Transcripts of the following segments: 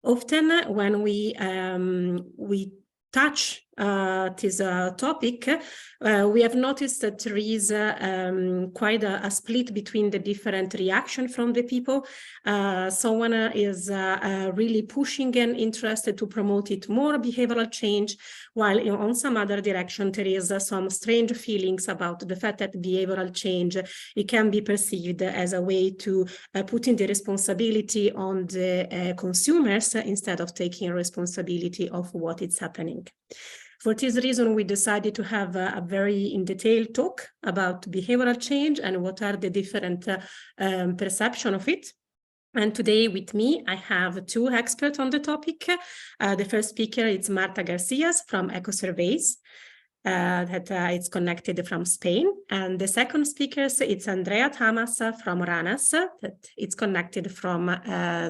Often when we touch this topic, we have noticed that there is quite a split between the different reactions from the people. Someone is really pushing and interested to promote it more behavioral change, while on some other direction there is some strange feelings about the fact that behavioral change, it can be perceived as a way to putting the responsibility on the consumers instead of taking responsibility of what is happening. For this reason, we decided to have a very in detail talk about behavioral change and what are the different perception of it. And today with me, I have two experts on the topic. The first speaker is Marta Garcia from EcoSurveys, that is connected from Spain. And the second speaker is Andrea Tamas from RANAS, that is connected from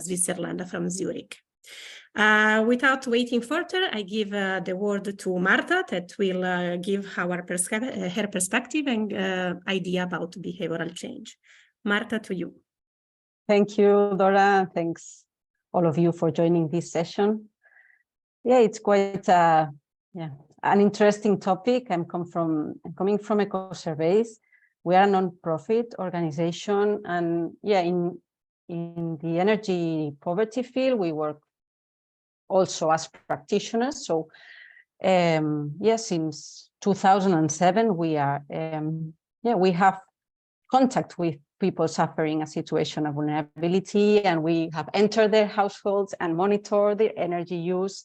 Switzerland, from Zurich. Without waiting further, I give the word to Marta that will give her perspective and idea about behavioral change. Marta, to you. Thank you, Dora. Thanks all of you for joining this session. Yeah, it's quite an interesting topic. I'm coming from EcoSurveys. We are a non-profit organization, and in the energy poverty field, we work also as practitioners. So since 2007 we are we have contact with people suffering a situation of vulnerability, and we have entered their households and monitor their energy use.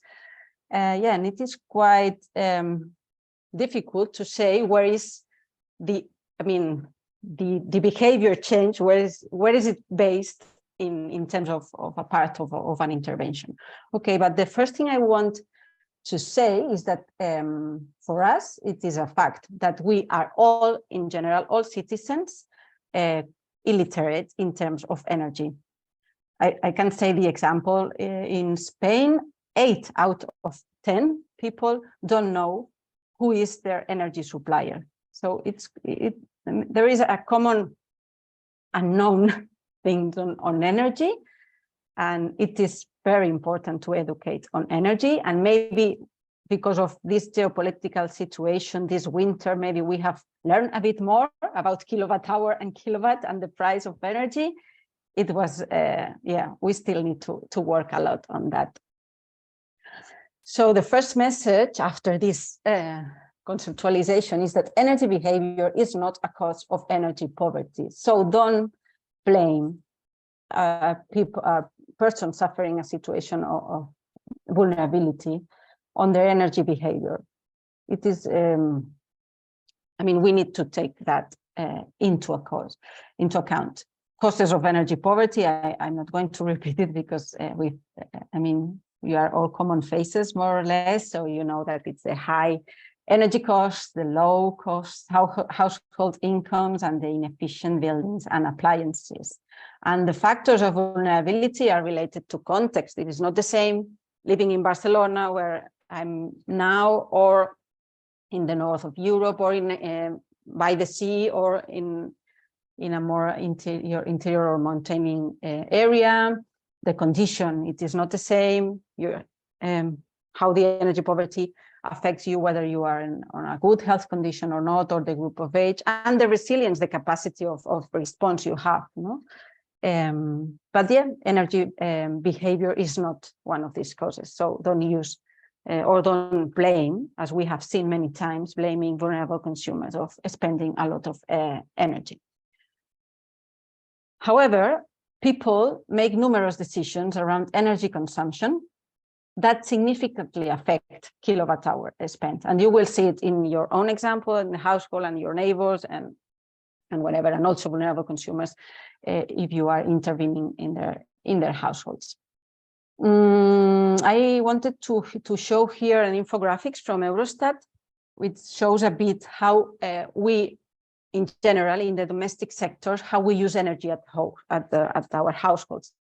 And it is quite difficult to say where is the behavior change, where is it based in terms of a part of an intervention. Okay, but the first thing I want to say is that for us, it is a fact that we are all, in general, all citizens, illiterate in terms of energy. I can say the example, in Spain, 8 out of 10 people don't know who is their energy supplier. So there is a common unknown things on energy, and it is very important to educate on energy. And maybe because of this geopolitical situation this winter, maybe we have learned a bit more about kilowatt hour and kilowatt and the price of energy. It was we still need to work a lot on that. So the first message after this conceptualization is that energy behavior is not a cause of energy poverty. So don't blame a person suffering a situation of vulnerability on their energy behavior. It is, we need to take that into account. Causes of energy poverty, I'm not going to repeat it because we are all common faces more or less. So you know that it's the high energy costs, the low costs, household incomes, and the inefficient buildings and appliances. And the factors of vulnerability are related to context. It is not the same living in Barcelona, where I'm now, or in the north of Europe, or in by the sea, or in a more interior or mountain area. The condition, it is not the same. How the energy poverty affects you, whether you are on a good health condition or not, or the group of age, and the resilience, the capacity of response you have. But energy behavior is not one of these causes. So don't use or don't blame, as we have seen many times, blaming vulnerable consumers of spending a lot of energy. However, people make numerous decisions around energy consumption that significantly affect kilowatt hour spent. And you will see it in your own example, in the household and your neighbors and whatever, and also vulnerable consumers if you are intervening in their households. I wanted to show here an infographics from Eurostat, which shows a bit how we, in general, in the domestic sector, how we use energy at home, at our households.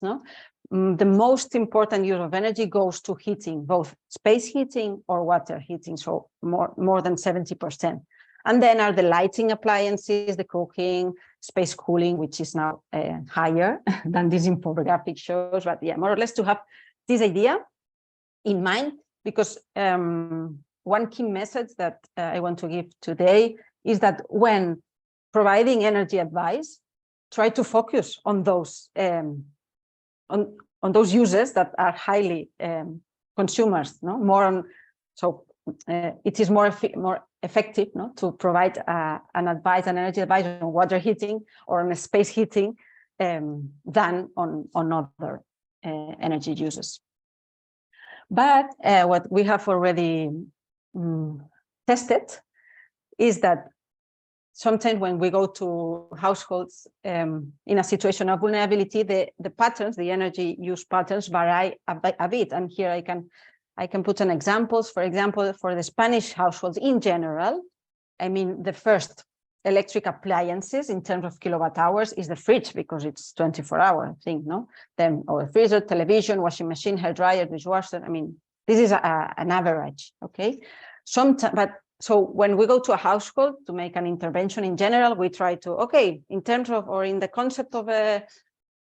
The most important use of energy goes to heating, both space heating or water heating, so more than 70%. And then are the lighting appliances, the cooking, space cooling, which is now higher than this infographic shows. But yeah, more or less to have this idea in mind, because one key message that I want to give today is that when providing energy advice, try to focus on those users that are highly consumers, no? More on, so it is more effective, no, to provide an energy advice on water heating or on space heating than on other energy uses. But what we have already tested is that sometimes when we go to households in a situation of vulnerability, the patterns, the energy use patterns vary a bit. And here I can put an examples. For example, for the Spanish households in general, I mean, the first electric appliances in terms of kilowatt hours is the fridge, because it's 24-hour thing, no? Then, or the freezer, television, washing machine, hair dryer, dishwasher. I mean, this is an average, okay? But so when we go to a household to make an intervention in general, we try to, okay, in terms of, or in the concept of a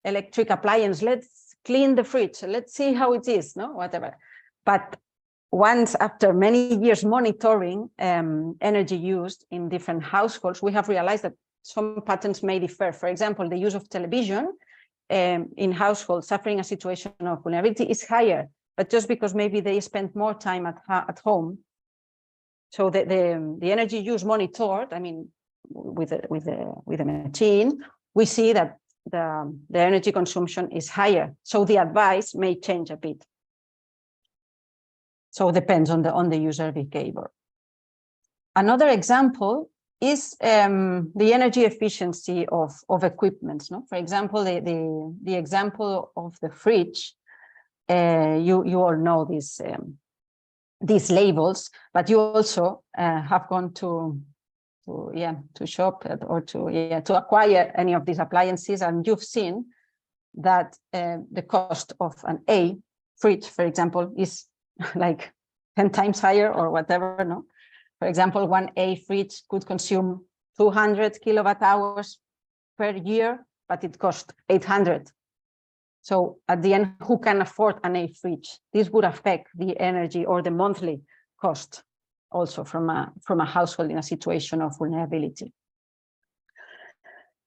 electric appliance, let's clean the fridge, let's see how it is, no, whatever. But once, after many years monitoring energy used in different households, we have realized that some patterns may differ. For example, the use of television in households suffering a situation of vulnerability is higher, but just because maybe they spend more time at home. So the energy use monitored, I mean, with the machine, we see that the energy consumption is higher. So the advice may change a bit. So it depends on the user behavior. Another example is the energy efficiency of equipment. No? For example, the example of the fridge. You all know these labels, but you also have gone to shop or to acquire any of these appliances, and you've seen that the cost of an A fridge, for example, is like 10 times higher or whatever. No, for example, one A fridge could consume 200 kilowatt hours per year, but it costs 800. So at the end, who can afford an A fridge? This would affect the energy or the monthly cost also from a household in a situation of vulnerability.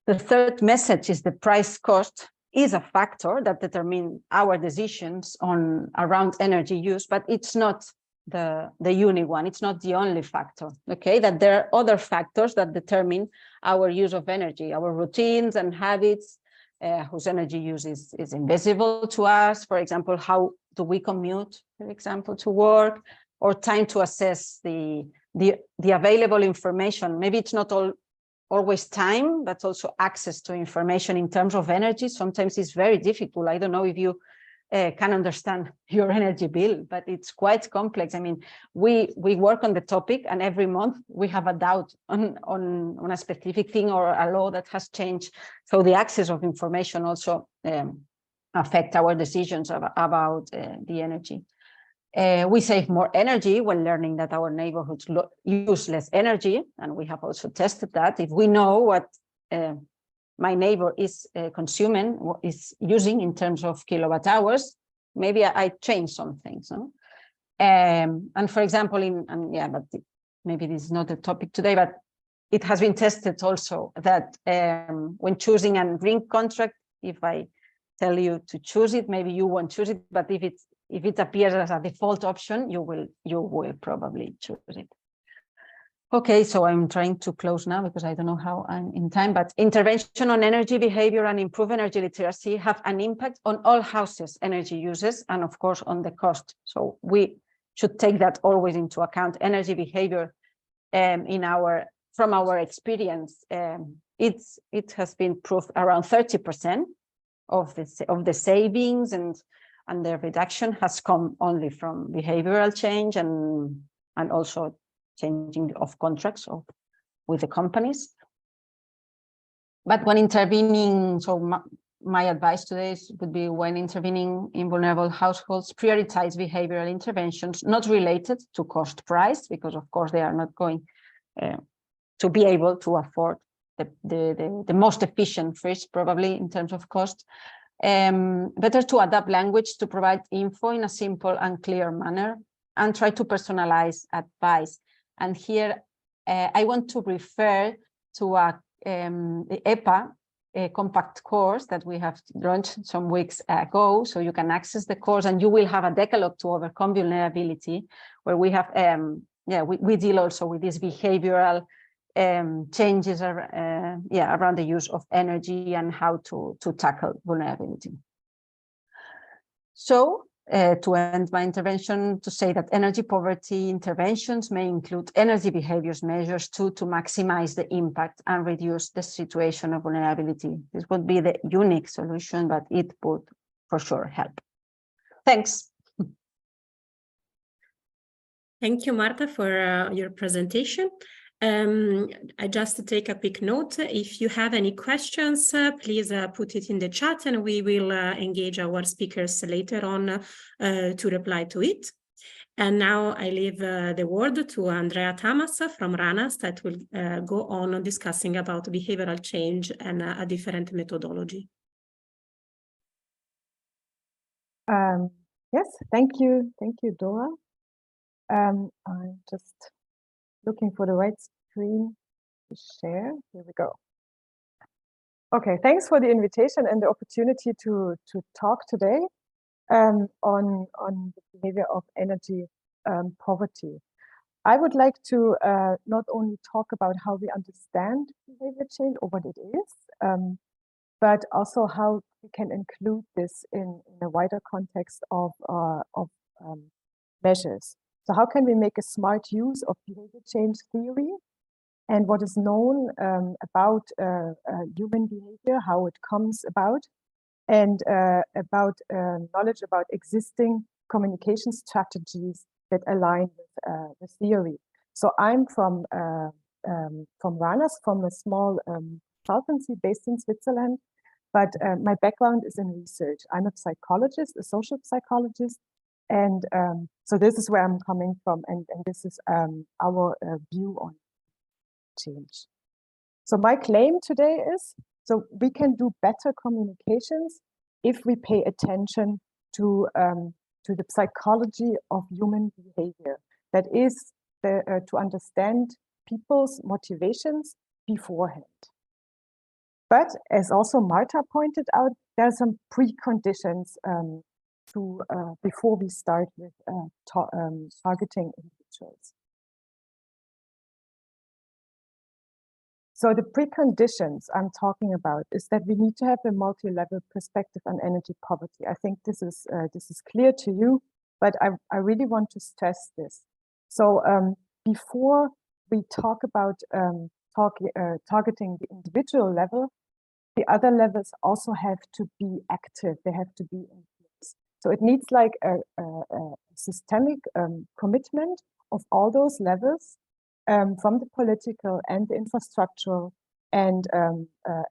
The third message is the price cost is a factor that determines our decisions around energy use, but it's not the unique one. It's not the only factor, okay? That there are other factors that determine our use of energy, our routines and habits, whose energy use is invisible to us. For example, how do we commute, for example, to work, or time to assess the available information. Maybe it's not always time, but also access to information in terms of energy. Sometimes it's very difficult. I don't know if you can understand your energy bill, but it's quite complex. I mean, we work on the topic, and every month we have a doubt on a specific thing or a law that has changed. So the access of information also affect our decisions about the energy. We save more energy when learning that our neighborhoods use less energy, and we have also tested that. If we know what my neighbor is consuming, what is using in terms of kilowatt hours, maybe I change some things. No? And for example, but maybe this is not the topic today, but it has been tested also that when choosing a green contract, if I tell you to choose it, maybe you won't choose it, but if it appears as a default option, you will probably choose it. Okay, so I'm trying to close now because I don't know how I'm in time, but intervention on energy behavior and improve energy literacy have an impact on all houses' energy uses and of course on the cost. So we should take that always into account. Energy behavior from our experience, it has been proved around 30% of the savings and the reduction has come only from behavioral change and also changing of contracts with the companies. But when intervening, so my advice today would be when intervening in vulnerable households, prioritize behavioral interventions not related to cost price, because of course they are not going to be able to afford the most efficient fridge probably in terms of cost, Better to adapt language to provide info in a simple and clear manner, and try to personalize advice. And here I want to refer to the EPA compact course that we have launched some weeks ago. So you can access the course and you will have a decalogue to overcome vulnerability, where we have, we deal also with these behavioral changes around the use of energy and how to tackle vulnerability. So to end my intervention, to say that energy poverty interventions may include energy behaviors measures to maximize the impact and reduce the situation of vulnerability. This would be the unique solution, but it would for sure help. Thanks. Thank you, Marta, for your presentation. I just take a quick note. If you have any questions, please put it in the chat and we will engage our speakers later on to reply to it. And now I leave the word to Andrea Tamas from RANAS that will go on discussing about behavioral change and a different methodology. Yes, thank you, Dora. I'm just looking for the right screen to share. Here we go. Okay, thanks for the invitation and the opportunity to talk today on the behavior of energy poverty. I would like to not only talk about how we understand behavior change or what it is, but also how we can include this in a wider context of measures. So how can we make a smart use of behavior change theory and what is known about human behavior, how it comes about, and about knowledge about existing communication strategies that align with the theory. So I'm from RANAS, from a small consultancy based in Switzerland, but my background is in research. I'm a psychologist, a social psychologist, and so this is where I'm coming from, and this is our view on change. So my claim today is, so we can do better communications if we pay attention to the psychology of human behavior. That is to understand people's motivations beforehand. But as also Marta pointed out, there are some preconditions before we start with targeting individuals. So the preconditions I'm talking about is that we need to have a multi-level perspective on energy poverty. I think this is clear to you, but I really want to stress this. So before we talk about targeting the individual level, the other levels also have to be active. They have to be in place. So it needs like a systemic commitment of all those levels, from the political and the infrastructural, and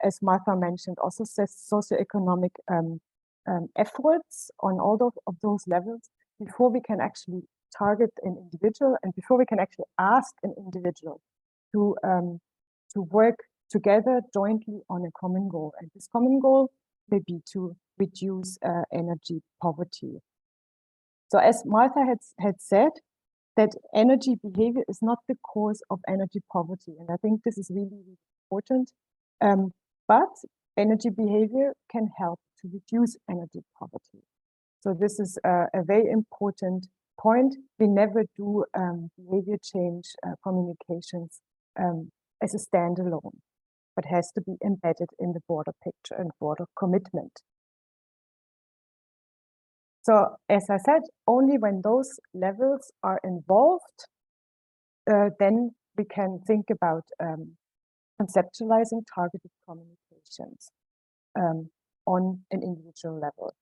as Martha mentioned, also socioeconomic efforts on all of those levels before we can actually target an individual and before we can actually ask an individual to work together jointly on a common goal. And this common goal may be to reduce energy poverty. So as Martha had said, that energy behavior is not the cause of energy poverty. And I think this is really, really important. But energy behavior can help to reduce energy poverty. So this is a very important point. We never do behavior change communications as a standalone, but has to be embedded in the broader picture and broader commitment. So as I said, only when those levels are involved, then we can think about conceptualizing targeted communications on an individual level.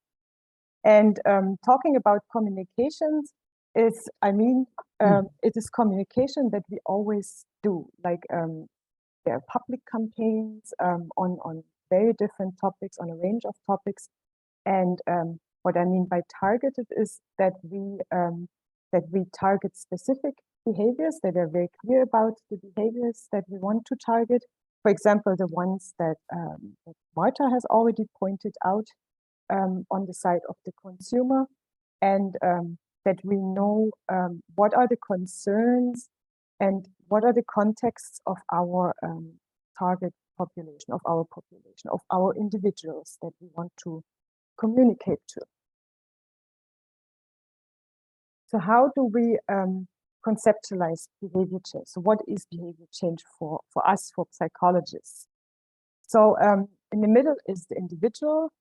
And talking about communications is, it is communication that we always do, like there are public campaigns on very different topics, on a range of topics. And what I mean by targeted is that we target specific behaviors, that are very clear about the behaviors that we want to target. For example, the ones that Marta has already pointed out, on the side of the consumer, and that we know what are the concerns and what are the contexts of our target population, of our individuals that we want to communicate to. So how do we conceptualize behavior change? So what is behavior change for us, for psychologists? So in the middle is the individual,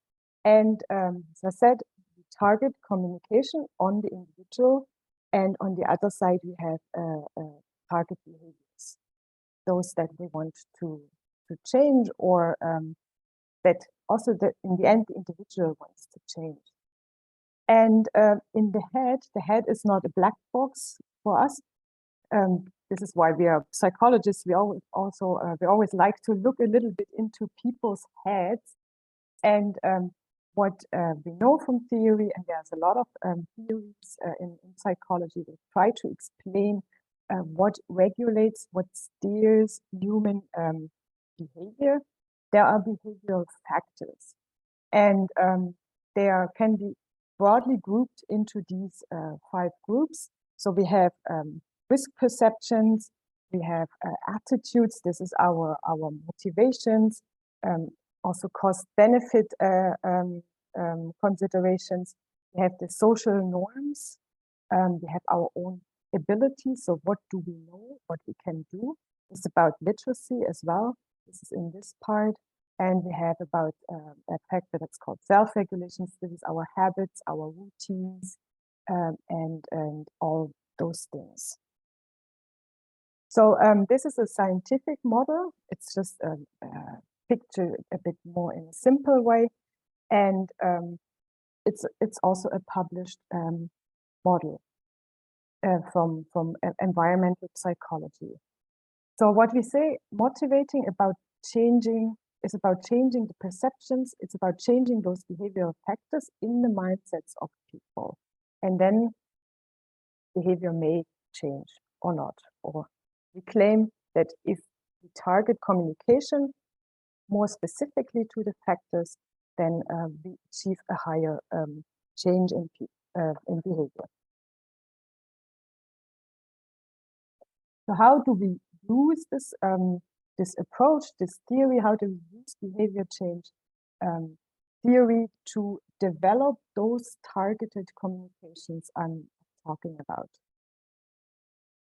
and as I said, we target communication on the individual, and on the other side we have target behaviors, those that we want to change, or that also in the end the individual wants to change. And in the head is not a black box for us. This is why we are psychologists. We always like to look a little bit into people's heads, and what we know from theory, and there's a lot of theories in psychology that try to explain what regulates, what steers human behavior. There are behavioral factors, and they can be broadly grouped into these 5 groups. So we have risk perceptions, we have attitudes, this is our motivations, also cost-benefit considerations. We have the social norms, we have our own abilities, so what do we know, what we can do. It's about literacy as well, this is in this part. And we have about a factor that's called self-regulations. This is our habits, our routines, and all those things. So this is a scientific model. It's just a picture a bit more in a simple way, and it's also a published model from environmental psychology. So what we say, motivating about changing. It's about changing the perceptions, it's about changing those behavioral factors in the mindsets of people. And then behavior may change or not. Or we claim that if we target communication more specifically to the factors, then we achieve a higher change in behavior. So how do we use this this approach, this theory? How do we use behavior change theory to develop those targeted communications I'm talking about?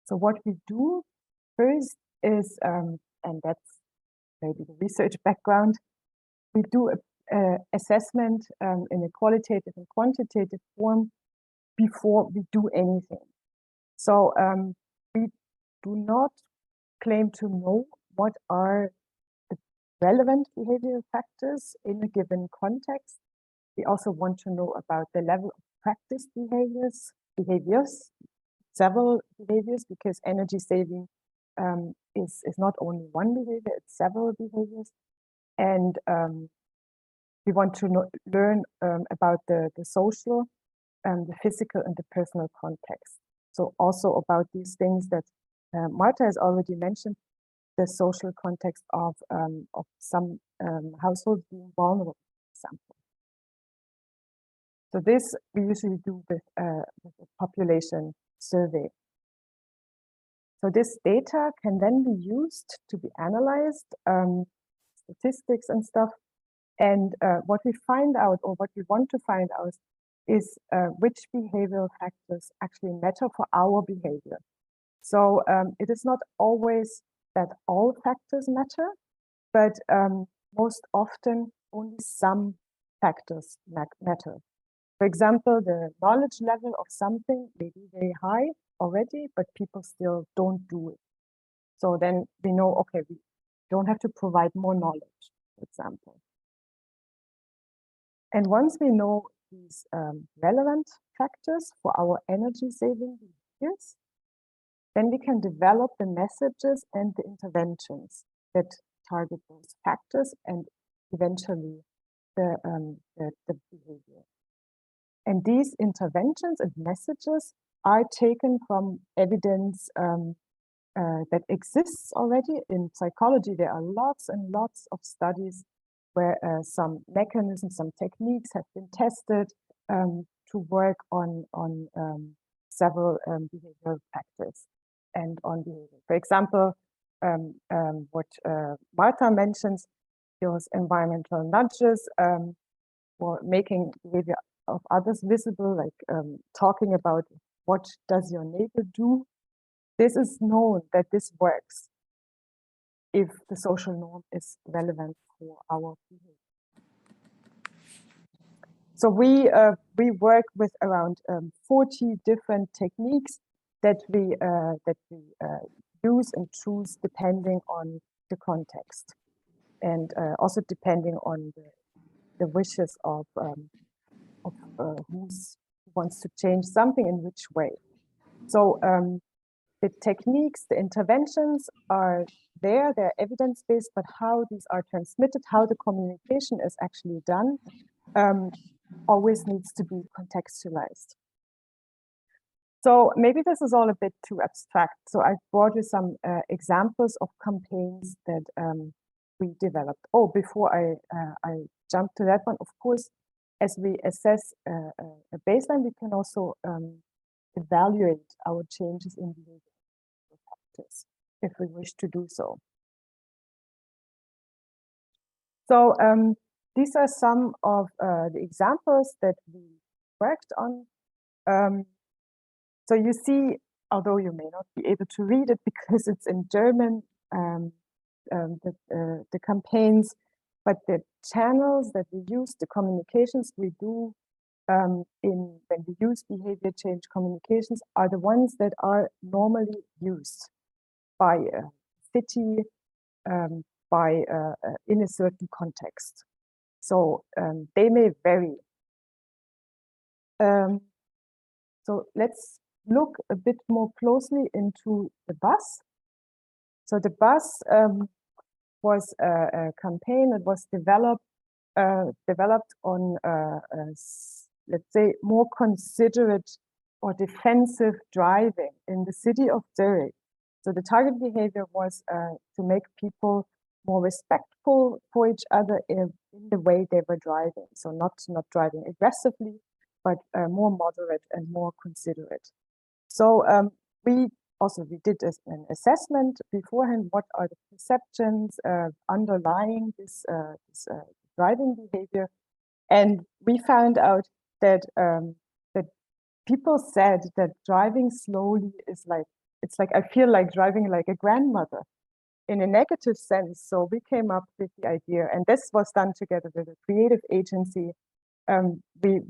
So what we do first is, and that's maybe the research background, we do a assessment in a qualitative and quantitative form before we do anything. So we do not claim to know what are the relevant behavioral factors in a given context. We also want to know about the level of practice behaviors, several behaviors, because energy saving is not only one behavior, it's several behaviors. And we want to learn about the social, the physical, and the personal context. So also about these things that Marta has already mentioned, the social context of some households being vulnerable, for example. So this we usually do with a population survey. So this data can then be used to be analyzed, statistics and stuff. And what we find out, or what we want to find out, is which behavioral factors actually matter for our behavior. So it is not always that all factors matter, but most often only some factors matter. For example, the knowledge level of something may be very high already, but people still don't do it. So then we know, okay, we don't have to provide more knowledge, for example. And once we know these relevant factors for our energy saving behaviors, then we can develop the messages and the interventions that target those factors and eventually the behavior. And these interventions and messages are taken from evidence that exists already in psychology. There are lots and lots of studies where some mechanisms, some techniques have been tested to work on several behavioral factors and on behavior. For example, what Martha mentions, those environmental nudges, or making behavior of others visible, like talking about what does your neighbor do. This is known that this works if the social norm is relevant for our behavior. So we work with around 40 different techniques that we use and choose depending on the context, and also depending on the wishes of who wants to change something in which way. So the techniques, the interventions are there, they're evidence-based, but how these are transmitted, how the communication is actually done, always needs to be contextualized. So maybe this is all a bit too abstract. So I've brought you some examples of campaigns that we developed. Oh, before I jump to that one, of course, as we assess a baseline, we can also evaluate our changes in behavior factors if we wish to do so. So these are some of the examples that we worked on. So you see, although you may not be able to read it because it's in German, the campaigns, but the channels that we use, the communications we do when we use behavior change communications are the ones that are normally used by a city, in a certain context. So they may vary. So let's look a bit more closely into the bus. So the bus was a campaign that was developed on, let's say, more considerate or defensive driving in the city of Zurich. So the target behavior was to make people more respectful for each other in the way they were driving. So not driving aggressively, but more moderate and more considerate. So we did an assessment beforehand. What are the perceptions underlying this driving behavior? And we found out that that people said that driving slowly is like, it's like, I feel like driving like a grandmother in a negative sense. So we came up with the idea, and this was done together with a creative agency. We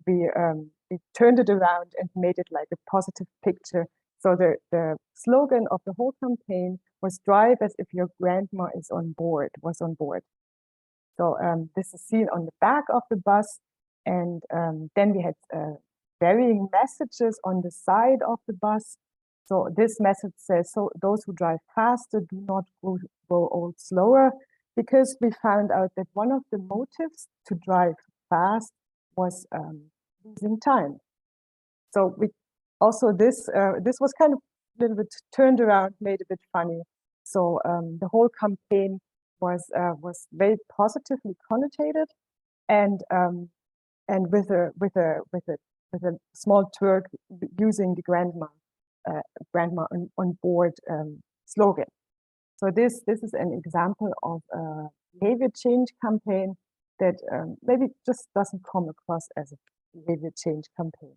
turned it around and made it like a positive picture. So the slogan of the whole campaign was "Drive as if your grandma is on board." So this is seen on the back of the bus, and then we had varying messages on the side of the bus. So this message says, so those who drive faster do not go old slower, because we found out that one of the motives to drive fast was losing time. So we also, this was kind of a little bit turned around, made a bit funny. So the whole campaign was very positively connotated, and with a small twerk using the grandma on board slogan. So this is an example of a behavior change campaign that maybe just doesn't come across as a behavior change campaign.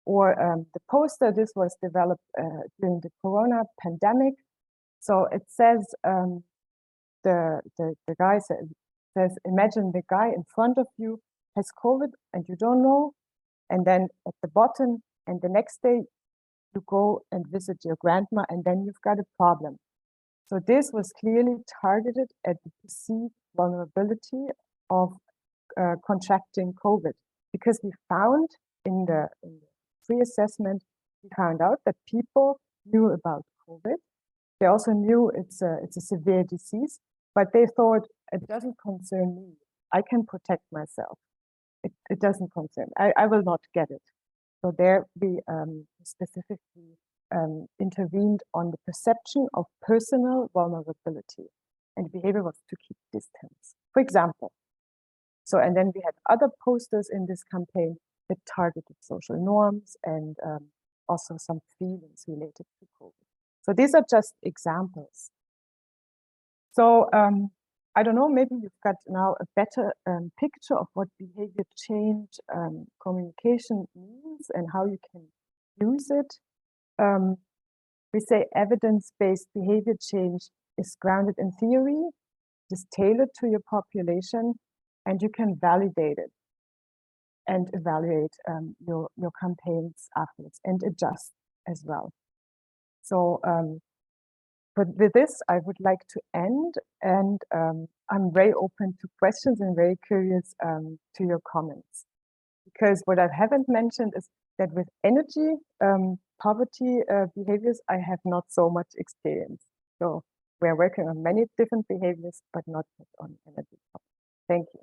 Or the poster, this was developed during the Corona pandemic. So it says, the guy says, imagine the guy in front of you has COVID and you don't know. And then at the bottom, and the next day you go and visit your grandma, and then you've got a problem. So this was clearly targeted at the perceived vulnerability of contracting COVID, because we found in the pre-assessment, we found out that people knew about COVID. They also knew it's a severe disease, but they thought it doesn't concern me. I can protect myself. It doesn't concern me. I will not get it. So there we specifically intervened on the perception of personal vulnerability. and behavior was to keep distance, for example. So, and then we had other posters in this campaign that targeted social norms and also some feelings related to COVID. So these are just examples. So I don't know, maybe you've got now a better picture of what behavior change communication means and how you can use it. We say evidence-based behavior change is grounded in theory, is tailored to your population, and you can validate it and evaluate your campaigns afterwards and adjust as well. So, but with this, I would like to end, and I'm very open to questions and very curious to your comments. Because what I haven't mentioned is that with energy, poverty behaviors, I have not so much experience. So we're working on many different behaviors, but not on energy. Thank you.